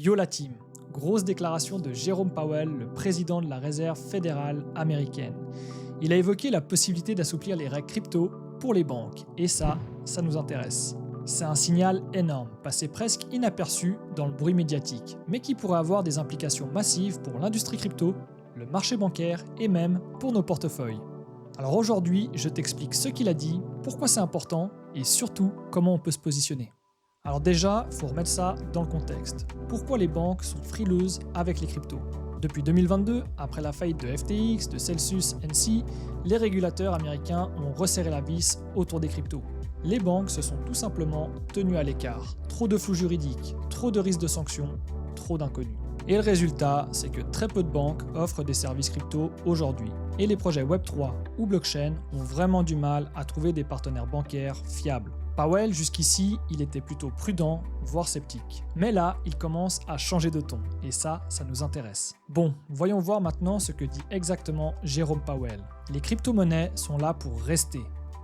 Yo la team, grosse déclaration de Jérôme Powell, le président de la Réserve fédérale américaine. Il a évoqué la possibilité d'assouplir les règles crypto pour les banques, et ça nous intéresse. C'est un signal énorme, passé presque inaperçu dans le bruit médiatique, mais qui pourrait avoir des implications massives pour l'industrie crypto, le marché bancaire et même pour nos portefeuilles. Alors aujourd'hui, je t'explique ce qu'il a dit, pourquoi c'est important et surtout comment on peut se positionner. Alors déjà, il faut remettre ça dans le contexte. Pourquoi les banques sont frileuses avec les cryptos ? Depuis 2022, après la faillite de FTX, de Celsius NC, les régulateurs américains ont resserré la vis autour des cryptos. Les banques se sont tout simplement tenues à l'écart. Trop de flou juridique, trop de risques de sanctions, trop d'inconnus. Et le résultat, c'est que très peu de banques offrent des services crypto aujourd'hui. Et les projets Web3 ou blockchain ont vraiment du mal à trouver des partenaires bancaires fiables. Powell, jusqu'ici, il était plutôt prudent, voire sceptique. Mais là, il commence à changer de ton, et ça nous intéresse. Bon, voyons voir maintenant ce que dit exactement Jérôme Powell. Les crypto-monnaies sont là pour rester.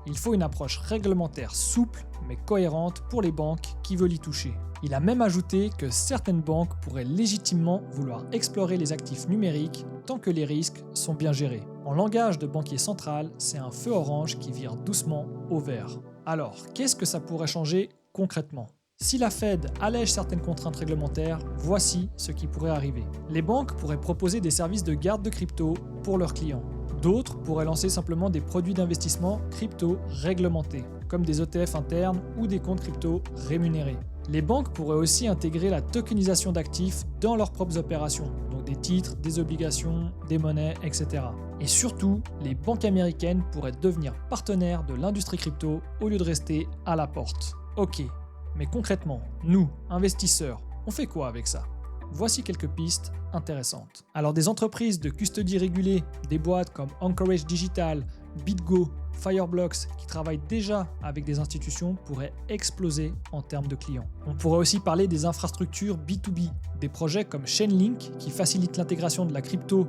Il faut une approche réglementaire souple, mais cohérente pour les banques qui veulent y toucher. Il a même ajouté que certaines banques pourraient légitimement vouloir explorer les actifs numériques tant que les risques sont bien gérés. En langage de banquier central, c'est un feu orange qui vire doucement au vert. Alors, qu'est-ce que ça pourrait changer concrètement ? Si la Fed allège certaines contraintes réglementaires, voici ce qui pourrait arriver. Les banques pourraient proposer des services de garde de crypto pour leurs clients. D'autres pourraient lancer simplement des produits d'investissement crypto réglementés, comme des ETF internes ou des comptes crypto rémunérés. Les banques pourraient aussi intégrer la tokenisation d'actifs dans leurs propres opérations, donc des titres, des obligations, des monnaies, etc. Et surtout, les banques américaines pourraient devenir partenaires de l'industrie crypto au lieu de rester à la porte. Ok, mais concrètement, nous, investisseurs, on fait quoi avec ça ? Voici quelques pistes intéressantes. Alors des entreprises de custody régulées, des boîtes comme Anchorage Digital, BitGo, Fireblocks qui travaillent déjà avec des institutions pourraient exploser en termes de clients. On pourrait aussi parler des infrastructures B2B, des projets comme Chainlink qui facilitent l'intégration de la crypto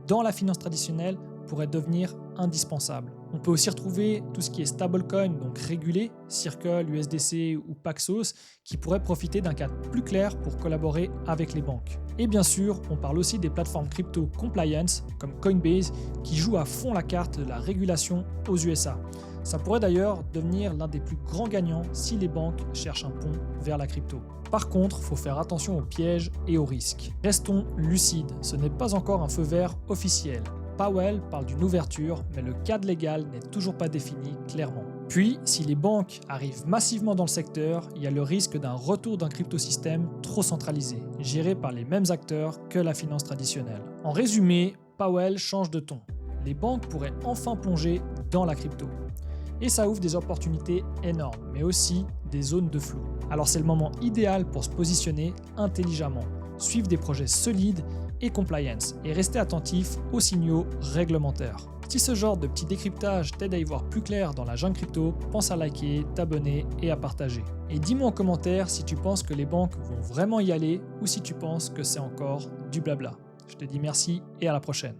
dans la finance traditionnelle pourraient devenir indispensables. On peut aussi retrouver tout ce qui est stablecoin, donc régulé, Circle, USDC ou Paxos, qui pourraient profiter d'un cadre plus clair pour collaborer avec les banques. Et bien sûr, on parle aussi des plateformes crypto compliance, comme Coinbase, qui jouent à fond la carte de la régulation aux USA. Ça pourrait d'ailleurs devenir l'un des plus grands gagnants si les banques cherchent un pont vers la crypto. Par contre, il faut faire attention aux pièges et aux risques. Restons lucides, ce n'est pas encore un feu vert officiel. Powell parle d'une ouverture, mais le cadre légal n'est toujours pas défini clairement. Puis, si les banques arrivent massivement dans le secteur, il y a le risque d'un retour d'un cryptosystème trop centralisé, géré par les mêmes acteurs que la finance traditionnelle. En résumé, Powell change de ton. Les banques pourraient enfin plonger dans la crypto. Et ça ouvre des opportunités énormes, mais aussi des zones de flou. Alors c'est le moment idéal pour se positionner intelligemment, suivre des projets solides et compliance, et rester attentif aux signaux réglementaires. Si ce genre de petit décryptage t'aide à y voir plus clair dans la jungle crypto, pense à liker, t'abonner et à partager. Et dis-moi en commentaire si tu penses que les banques vont vraiment y aller ou si tu penses que c'est encore du blabla. Je te dis merci et à la prochaine.